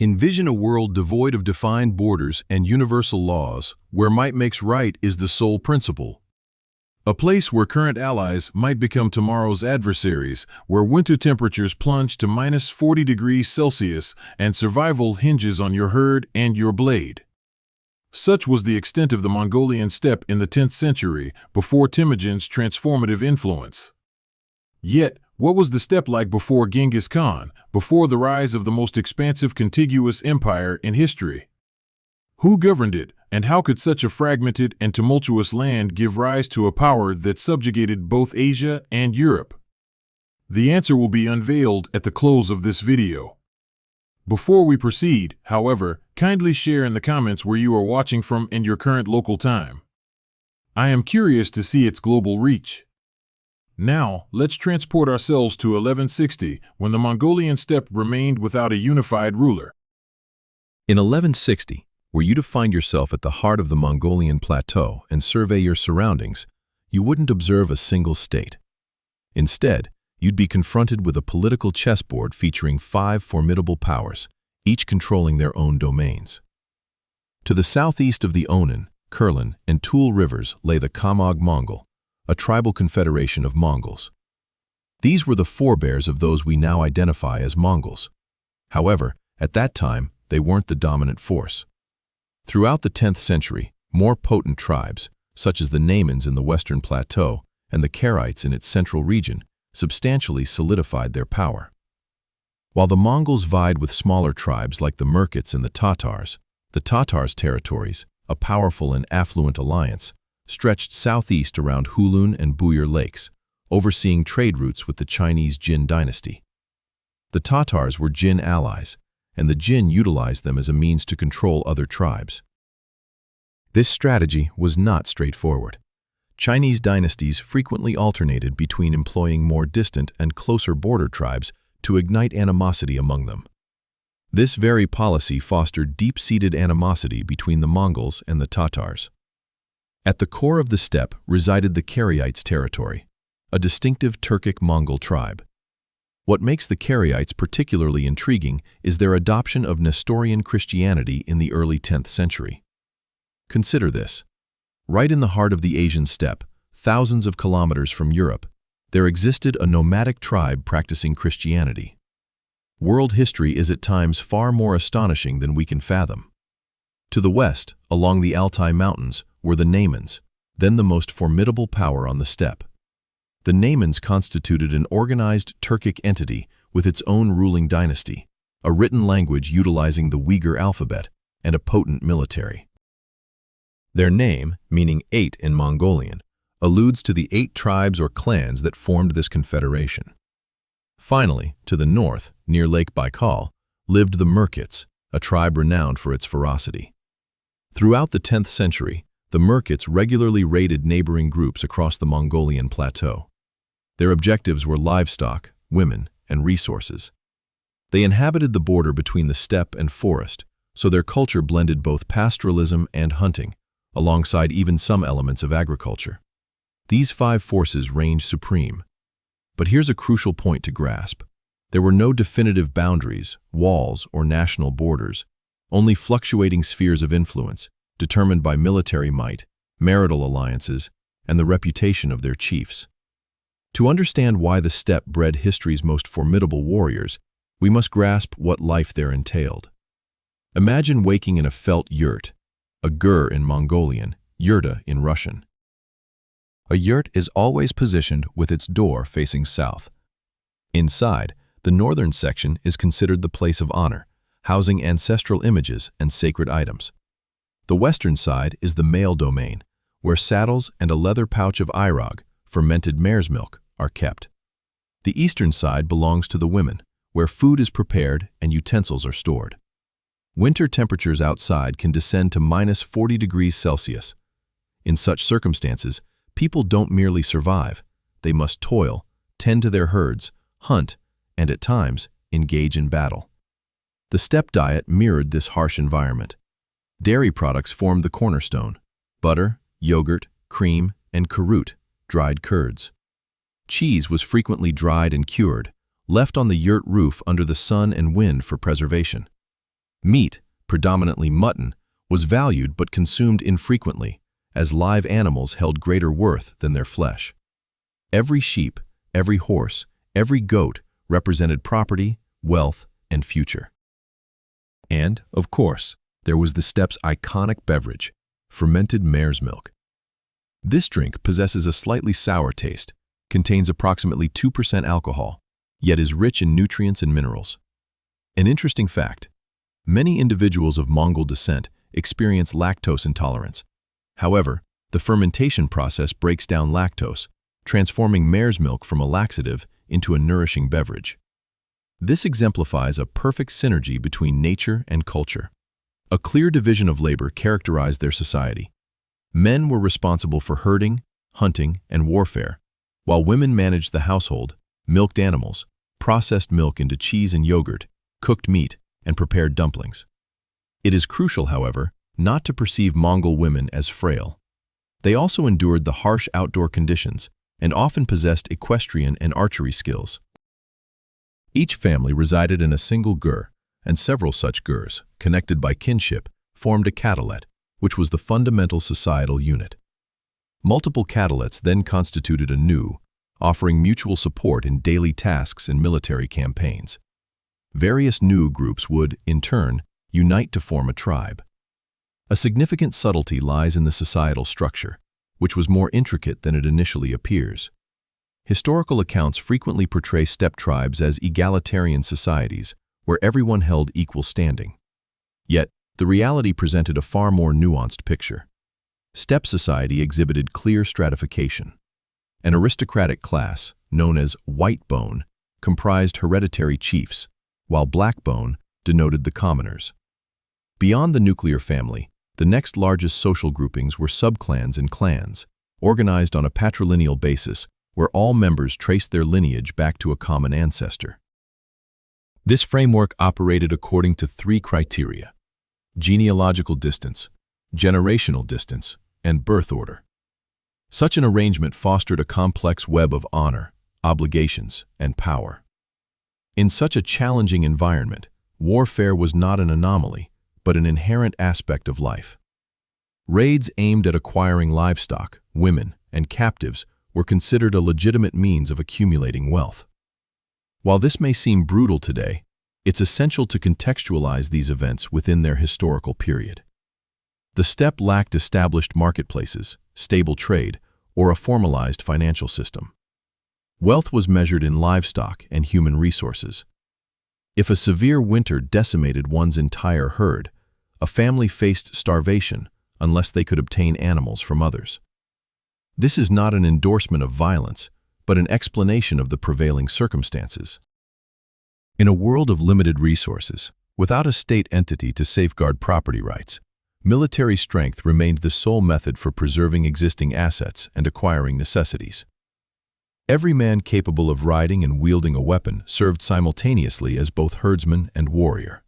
Envision a world devoid of defined borders and universal laws, where might makes right is the sole principle. A place where current allies might become tomorrow's adversaries, where winter temperatures plunge to -40 degrees Celsius and survival hinges on your herd and your blade. Such was the extent of the Mongolian steppe in the 10th century, before Temujin's transformative influence. Yet, what was the steppe like before Genghis Khan, before the rise of the most expansive contiguous empire in history? Who governed it, and how could such a fragmented and tumultuous land give rise to a power that subjugated both Asia and Europe? The answer will be unveiled at the close of this video. Before we proceed, however, kindly share in the comments where you are watching from and your current local time. I am curious to see its global reach. Now, let's transport ourselves to 1160, when the Mongolian steppe remained without a unified ruler. In 1160, were you to find yourself at the heart of the Mongolian plateau and survey your surroundings, you wouldn't observe a single state. Instead, you'd be confronted with a political chessboard featuring 5 formidable powers, each controlling their own domains. To the southeast of the Onan, Kurlan, and Tul rivers lay the Kamog Mongol, a tribal confederation of Mongols. These were the forebears of those we now identify as Mongols. However, at that time, they weren't the dominant force. Throughout the 10th century, more potent tribes, such as the Naimans in the western plateau and the Karaites in its central region, substantially solidified their power. While the Mongols vied with smaller tribes like the Merkits and the Tatars' territories, a powerful and affluent alliance, stretched southeast around Hulun and Buyur lakes, overseeing trade routes with the Chinese Jin dynasty. The Tatars were Jin allies, and the Jin utilized them as a means to control other tribes. This strategy was not straightforward. Chinese dynasties frequently alternated between employing more distant and closer border tribes to ignite animosity among them. This very policy fostered deep-seated animosity between the Mongols and the Tatars. At the core of the steppe resided the Karaites' territory, a distinctive Turkic-Mongol tribe. What makes the Karaites particularly intriguing is their adoption of Nestorian Christianity in the early 10th century. Consider this. Right in the heart of the Asian steppe, thousands of kilometers from Europe, there existed a nomadic tribe practicing Christianity. World history is at times far more astonishing than we can fathom. To the west, along the Altai Mountains, were the Naimans, then the most formidable power on the steppe. The Naimans constituted an organized Turkic entity with its own ruling dynasty, a written language utilizing the Uyghur alphabet, and a potent military. Their name, meaning 8 in Mongolian, alludes to the 8 tribes or clans that formed this confederation. Finally, to the north, near Lake Baikal, lived the Merkits, a tribe renowned for its ferocity. Throughout the 10th century, the Merkits regularly raided neighboring groups across the Mongolian plateau. Their objectives were livestock, women, and resources. They inhabited the border between the steppe and forest, so their culture blended both pastoralism and hunting, alongside even some elements of agriculture. These 5 forces reigned supreme. But here's a crucial point to grasp. There were no definitive boundaries, walls, or national borders, only fluctuating spheres of influence, determined by military might, marital alliances, and the reputation of their chiefs. To understand why the steppe bred history's most formidable warriors, we must grasp what life there entailed. Imagine waking in a felt yurt, a gur in Mongolian, yurta in Russian. A yurt is always positioned with its door facing south. Inside, the northern section is considered the place of honor, housing ancestral images and sacred items. The western side is the male domain, where saddles and a leather pouch of airog, fermented mare's milk, are kept. The eastern side belongs to the women, where food is prepared and utensils are stored. Winter temperatures outside can descend to -40 degrees Celsius. In such circumstances, people don't merely survive. They must toil, tend to their herds, hunt, and at times, engage in battle. The steppe diet mirrored this harsh environment. Dairy products formed the cornerstone: butter, yogurt, cream, and karut, dried curds. Cheese was frequently dried and cured, left on the yurt roof under the sun and wind for preservation. Meat, predominantly mutton, was valued but consumed infrequently, as live animals held greater worth than their flesh. Every sheep, every horse, every goat represented property, wealth, and future. And, of course, there was the steppe's iconic beverage, fermented mare's milk. This drink possesses a slightly sour taste, contains approximately 2% alcohol, yet is rich in nutrients and minerals. An interesting fact: many individuals of Mongol descent experience lactose intolerance. However, the fermentation process breaks down lactose, transforming mare's milk from a laxative into a nourishing beverage. This exemplifies a perfect synergy between nature and culture. A clear division of labor characterized their society. Men were responsible for herding, hunting, and warfare, while women managed the household, milked animals, processed milk into cheese and yogurt, cooked meat, and prepared dumplings. It is crucial, however, not to perceive Mongol women as frail. They also endured the harsh outdoor conditions and often possessed equestrian and archery skills. Each family resided in a single gur, and several such gurs, connected by kinship, formed a catalet, which was the fundamental societal unit. Multiple catalets then constituted a nu, offering mutual support in daily tasks and military campaigns. Various nu groups would, in turn, unite to form a tribe. A significant subtlety lies in the societal structure, which was more intricate than it initially appears. Historical accounts frequently portray steppe tribes as egalitarian societies, where everyone held equal standing. Yet, the reality presented a far more nuanced picture. Steppe society exhibited clear stratification. An aristocratic class, known as white bone, comprised hereditary chiefs, while black bone denoted the commoners. Beyond the nuclear family, the next largest social groupings were subclans and clans, organized on a patrilineal basis where all members traced their lineage back to a common ancestor. This framework operated according to three criteria: genealogical distance, generational distance, and birth order. Such an arrangement fostered a complex web of honor, obligations, and power. In such a challenging environment, warfare was not an anomaly, but an inherent aspect of life. Raids aimed at acquiring livestock, women, and captives were considered a legitimate means of accumulating wealth. While this may seem brutal today, it's essential to contextualize these events within their historical period. The steppe lacked established marketplaces, stable trade, or a formalized financial system. Wealth was measured in livestock and human resources. If a severe winter decimated one's entire herd, a family faced starvation unless they could obtain animals from others. This is not an endorsement of violence, but an explanation of the prevailing circumstances. In a world of limited resources, without a state entity to safeguard property rights, military strength remained the sole method for preserving existing assets and acquiring necessities. Every man capable of riding and wielding a weapon served simultaneously as both herdsman and warrior.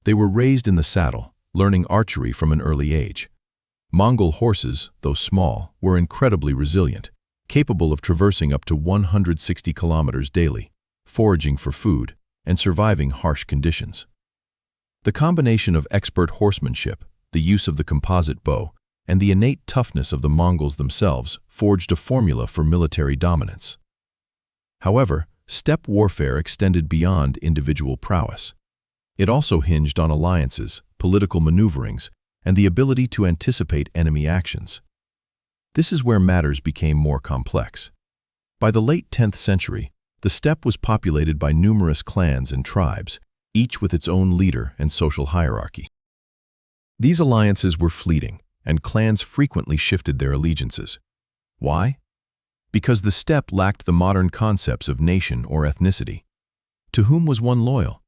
They were raised in the saddle, learning archery from an early age. Mongol horses, though small, were incredibly resilient, capable of traversing up to 160 kilometers daily, foraging for food, and surviving harsh conditions. The combination of expert horsemanship, the use of the composite bow, and the innate toughness of the Mongols themselves forged a formula for military dominance. However, steppe warfare extended beyond individual prowess. It also hinged on alliances, political maneuverings, and the ability to anticipate enemy actions. This is where matters became more complex. By the late 10th century, the steppe was populated by numerous clans and tribes, each with its own leader and social hierarchy. These alliances were fleeting, and clans frequently shifted their allegiances. Why? Because the steppe lacked the modern concepts of nation or ethnicity. To whom was one loyal?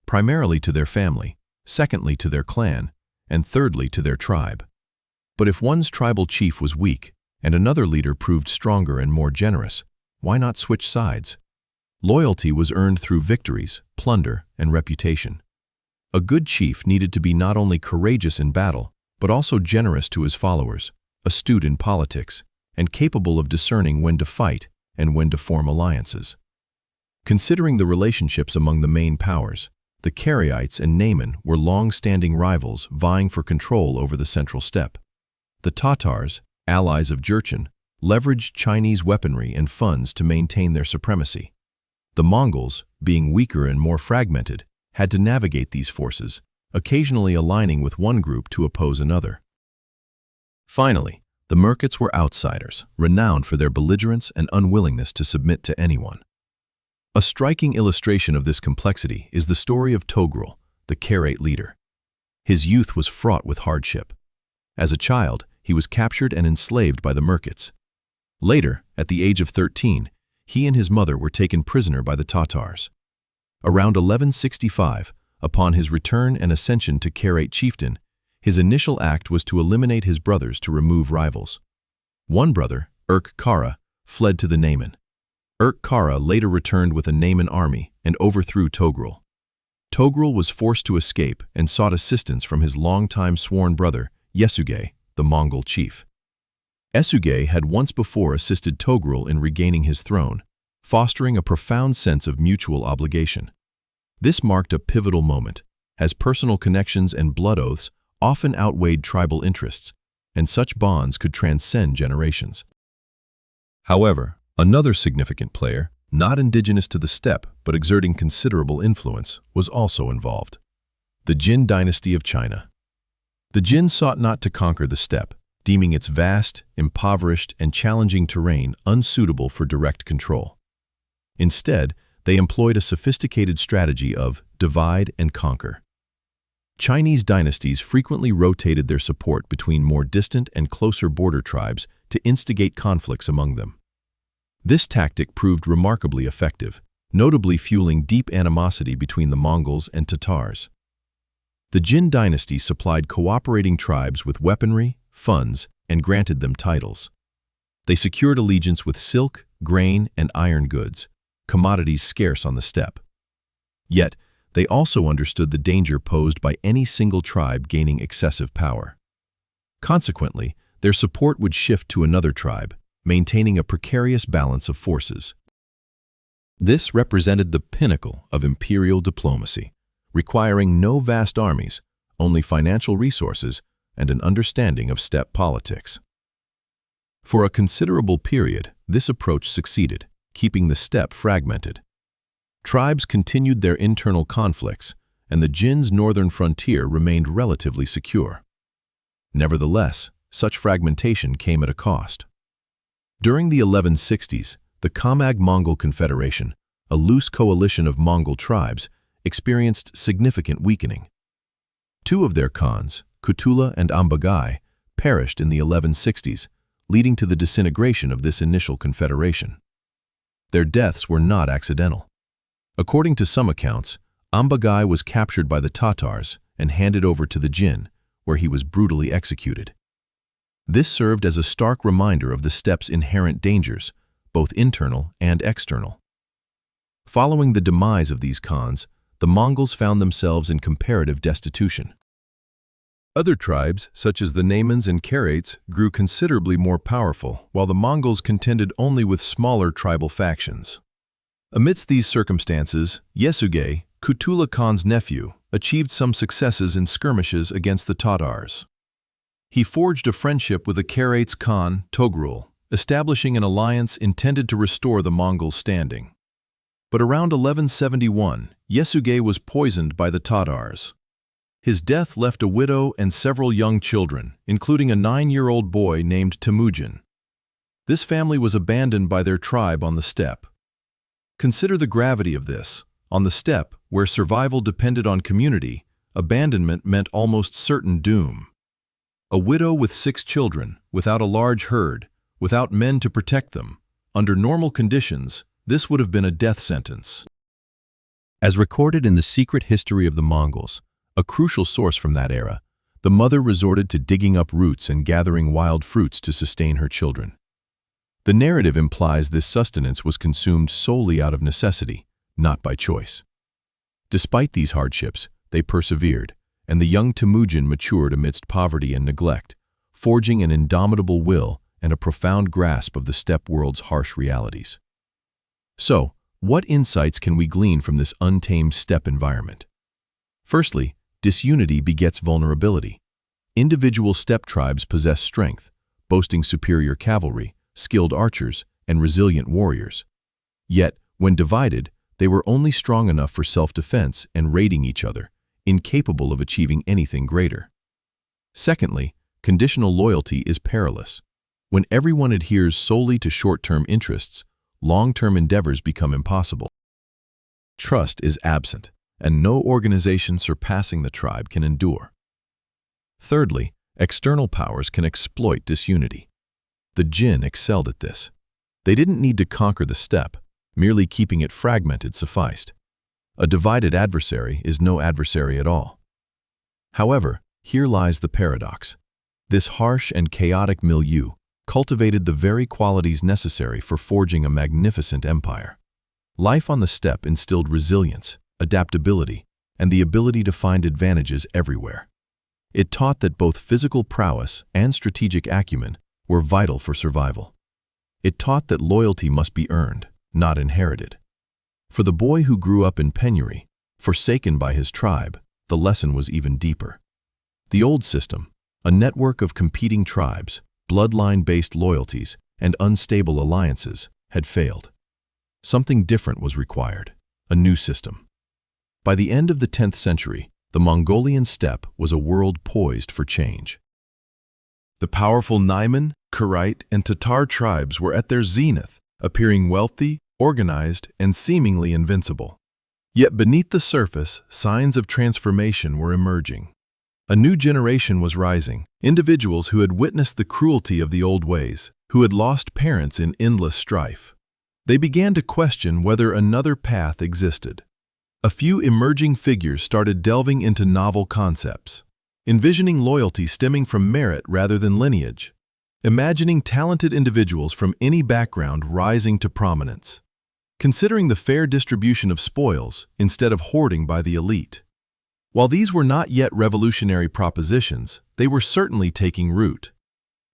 Primarily to their family, secondly to their clan, and thirdly to their tribe. But if one's tribal chief was weak, and another leader proved stronger and more generous, why not switch sides? Loyalty was earned through victories, plunder, and reputation. A good chief needed to be not only courageous in battle, but also generous to his followers, astute in politics, and capable of discerning when to fight and when to form alliances. Considering the relationships among the main powers, The Karaites and Naimans were long-standing rivals vying for control over the central steppe. The Tatars, allies of Jurchen, leveraged Chinese weaponry and funds to maintain their supremacy. The Mongols, being weaker and more fragmented, had to navigate these forces, occasionally aligning with one group to oppose another. Finally, the Merkits were outsiders, renowned for their belligerence and unwillingness to submit to anyone. A striking illustration of this complexity is the story of Togrul, the Karaite leader. His youth was fraught with hardship. As a child, he was captured and enslaved by the Merkits. Later, at the age of 13, he and his mother were taken prisoner by the Tatars. Around 1165, upon his return and ascension to Karaite chieftain, his initial act was to eliminate his brothers to remove rivals. One brother, Kara, fled to the Naiman. Kara later returned with a Naiman army and overthrew Togrul. Togrul was forced to escape and sought assistance from his longtime sworn brother, Yesugei, the Mongol chief. Yesugei had once before assisted Togrul in regaining his throne, fostering a profound sense of mutual obligation. This marked a pivotal moment, as personal connections and blood oaths often outweighed tribal interests, and such bonds could transcend generations. However, another significant player, not indigenous to the steppe but exerting considerable influence, was also involved: the Jin dynasty of China. The Jin sought not to conquer the steppe, deeming its vast, impoverished, and challenging terrain unsuitable for direct control. Instead, they employed a sophisticated strategy of divide and conquer. Chinese dynasties frequently rotated their support between more distant and closer border tribes to instigate conflicts among them. This tactic proved remarkably effective, notably fueling deep animosity between the Mongols and Tatars. The Jin dynasty supplied cooperating tribes with weaponry, funds, and granted them titles. They secured allegiance with silk, grain, and iron goods, commodities scarce on the steppe. Yet, they also understood the danger posed by any single tribe gaining excessive power. Consequently, their support would shift to another tribe, maintaining a precarious balance of forces. This represented the pinnacle of imperial diplomacy, requiring no vast armies, only financial resources and an understanding of steppe politics. For a considerable period, this approach succeeded, keeping the steppe fragmented. Tribes continued their internal conflicts, and the Jin's northern frontier remained relatively secure. Nevertheless, such fragmentation came at a cost. During the 1160s, the Kamag-Mongol Confederation, a loose coalition of Mongol tribes, experienced significant weakening. Two of their khans, Kutula and Ambagai, perished in the 1160s, leading to the disintegration of this initial confederation. Their deaths were not accidental. According to some accounts, Ambagai was captured by the Tatars and handed over to the Jin, where he was brutally executed. This served as a stark reminder of the steppe's inherent dangers, both internal and external. Following the demise of these khans, the Mongols found themselves in comparative destitution. Other tribes, such as the Naimans and Karaites, grew considerably more powerful, while the Mongols contended only with smaller tribal factions. Amidst these circumstances, Yesugei, Kutula Khan's nephew, achieved some successes in skirmishes against the Tatars. He forged a friendship with the Karaites' Khan, Togrul, establishing an alliance intended to restore the Mongols' standing. But around 1171, Yesugei was poisoned by the Tatars. His death left a widow and several young children, including a 9-year-old boy named Temujin. This family was abandoned by their tribe on the steppe. Consider the gravity of this. On the steppe, where survival depended on community, abandonment meant almost certain doom. A widow with 6 children, without a large herd, without men to protect them, under normal conditions, this would have been a death sentence. As recorded in the secret history of the Mongols, a crucial source from that era, the mother resorted to digging up roots and gathering wild fruits to sustain her children. The narrative implies this sustenance was consumed solely out of necessity, not by choice. Despite these hardships, they persevered, and the young Temujin matured amidst poverty and neglect, forging an indomitable will and a profound grasp of the steppe world's harsh realities. So, what insights can we glean from this untamed steppe environment? Firstly, disunity begets vulnerability. Individual steppe tribes possess strength, boasting superior cavalry, skilled archers, and resilient warriors. Yet, when divided, they were only strong enough for self-defense and raiding each other, incapable of achieving anything greater. Secondly, conditional loyalty is perilous. When everyone adheres solely to short-term interests, long-term endeavors become impossible. Trust is absent, and no organization surpassing the tribe can endure. Thirdly, external powers can exploit disunity. The Jin excelled at this. They didn't need to conquer the steppe, merely keeping it fragmented sufficed. A divided adversary is no adversary at all. However, here lies the paradox. This harsh and chaotic milieu cultivated the very qualities necessary for forging a magnificent empire. Life on the steppe instilled resilience, adaptability, and the ability to find advantages everywhere. It taught that both physical prowess and strategic acumen were vital for survival. It taught that loyalty must be earned, not inherited. For the boy who grew up in penury, forsaken by his tribe, the lesson was even deeper. The old system, a network of competing tribes, bloodline-based loyalties, and unstable alliances, had failed. Something different was required, a new system. By the end of the 10th century, the Mongolian steppe was a world poised for change. The powerful Naiman, Karaite, and Tatar tribes were at their zenith, appearing wealthy, organized, and seemingly invincible. Yet beneath the surface, signs of transformation were emerging. A new generation was rising, individuals who had witnessed the cruelty of the old ways, who had lost parents in endless strife. They began to question whether another path existed. A few emerging figures started delving into novel concepts, envisioning loyalty stemming from merit rather than lineage, imagining talented individuals from any background rising to prominence, considering the fair distribution of spoils instead of hoarding by the elite. While these were not yet revolutionary propositions, they were certainly taking root.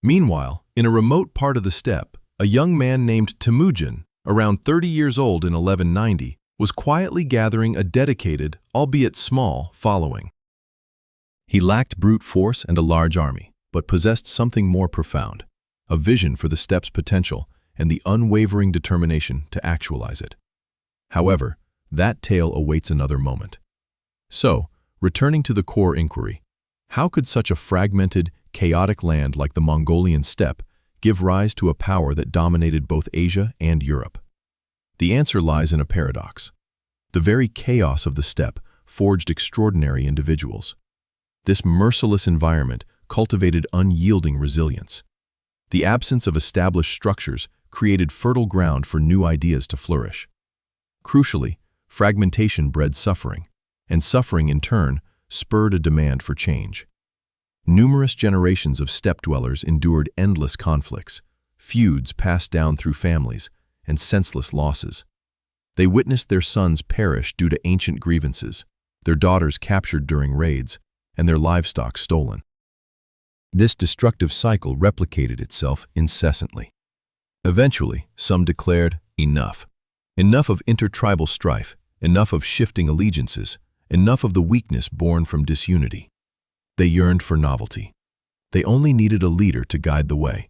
Meanwhile, in a remote part of the steppe, a young man named Temujin, around 30 years old in 1190, was quietly gathering a dedicated, albeit small, following. He lacked brute force and a large army, but possessed something more profound, a vision for the steppe's potential and the unwavering determination to actualize it. However, that tale awaits another moment. So, returning to the core inquiry, how could such a fragmented, chaotic land like the Mongolian steppe give rise to a power that dominated both Asia and Europe? The answer lies in a paradox. The very chaos of the steppe forged extraordinary individuals. This merciless environment cultivated unyielding resilience. The absence of established structures created fertile ground for new ideas to flourish. Crucially, fragmentation bred suffering, and suffering in turn spurred a demand for change. Numerous generations of steppe dwellers endured endless conflicts, feuds passed down through families, and senseless losses. They witnessed their sons perish due to ancient grievances, their daughters captured during raids, and their livestock stolen. This destructive cycle replicated itself incessantly. Eventually, some declared, enough. Enough of intertribal strife, enough of shifting allegiances, enough of the weakness born from disunity. They yearned for novelty. They only needed a leader to guide the way.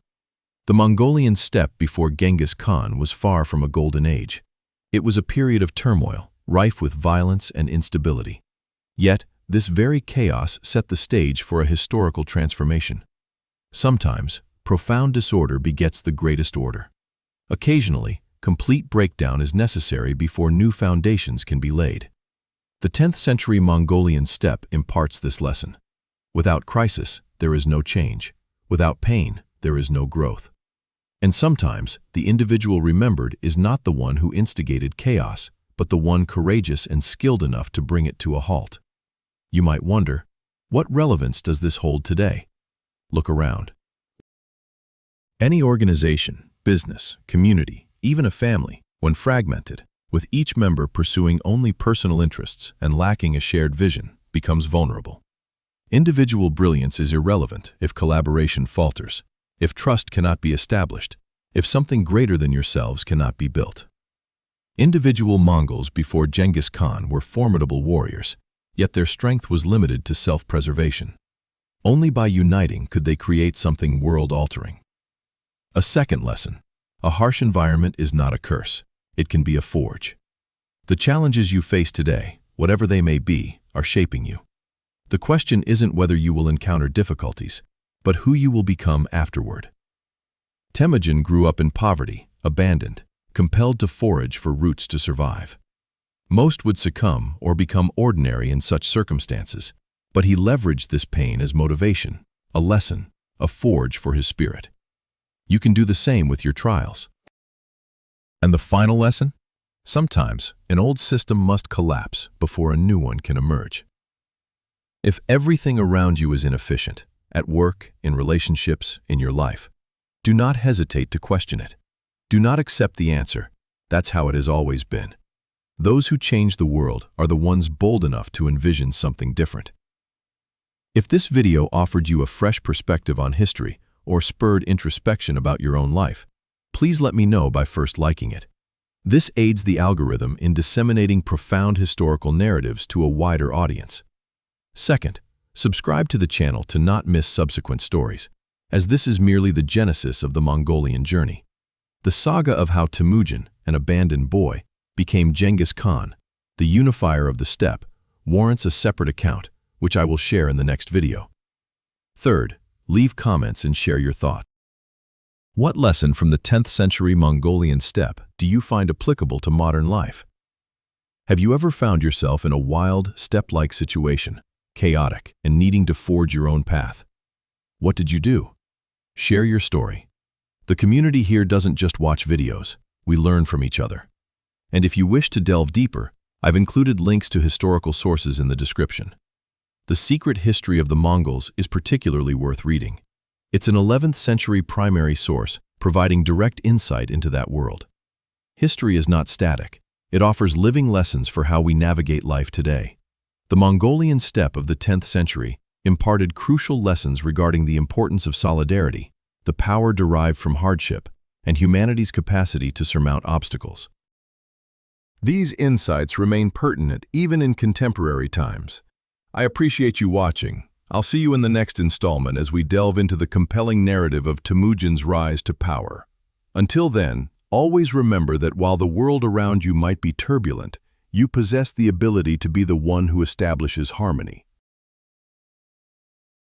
The Mongolian steppe before Genghis Khan was far from a golden age. It was a period of turmoil, rife with violence and instability. Yet, this very chaos set the stage for a historical transformation. Sometimes, profound disorder begets the greatest order. Occasionally, complete breakdown is necessary before new foundations can be laid. The 10th century Mongolian steppe imparts this lesson. Without crisis, there is no change. Without pain, there is no growth. And sometimes, the individual remembered is not the one who instigated chaos, but the one courageous and skilled enough to bring it to a halt. You might wonder, what relevance does this hold today? Look around. Any organization, business, community, even a family, when fragmented, with each member pursuing only personal interests and lacking a shared vision, becomes vulnerable. Individual brilliance is irrelevant if collaboration falters, if trust cannot be established, if something greater than yourselves cannot be built. Individual Mongols before Genghis Khan were formidable warriors, Yet their strength was limited to self-preservation. Only by uniting could they create something world-altering. A second lesson: a harsh environment is not a curse. It can be a forge. The challenges you face today, whatever they may be, are shaping you. The question isn't whether you will encounter difficulties, but who you will become afterward. Temujin grew up in poverty, abandoned, compelled to forage for roots to survive. Most would succumb or become ordinary in such circumstances, but he leveraged this pain as motivation, a lesson, a forge for his spirit. You can do the same with your trials. And the final lesson? Sometimes an old system must collapse before a new one can emerge. If everything around you is inefficient, at work, in relationships, in your life, do not hesitate to question it. Do not accept the answer. That's how it has always been. Those who change the world are the ones bold enough to envision something different. If this video offered you a fresh perspective on history or spurred introspection about your own life, please let me know by first liking it. This aids the algorithm in disseminating profound historical narratives to a wider audience. Second, subscribe to the channel to not miss subsequent stories, as this is merely the genesis of the Mongolian journey. The saga of how Temujin, an abandoned boy, became Genghis Khan, the unifier of the steppe, warrants a separate account, which I will share in the next video. Third, leave comments and share your thoughts. What lesson from the 10th century Mongolian steppe do you find applicable to modern life? Have you ever found yourself in a wild, steppe-like situation, chaotic, and needing to forge your own path? What did you do? Share your story. The community here doesn't just watch videos, we learn from each other. And if you wish to delve deeper, I've included links to historical sources in the description. The Secret History of the Mongols is particularly worth reading. It's an 11th century primary source, providing direct insight into that world. History is not static. It offers living lessons for how we navigate life today. The Mongolian steppe of the 10th century imparted crucial lessons regarding the importance of solidarity, the power derived from hardship, and humanity's capacity to surmount obstacles. These insights remain pertinent even in contemporary times. I appreciate you watching. I'll see you in the next installment as we delve into the compelling narrative of Temujin's rise to power. Until then, always remember that while the world around you might be turbulent, you possess the ability to be the one who establishes harmony.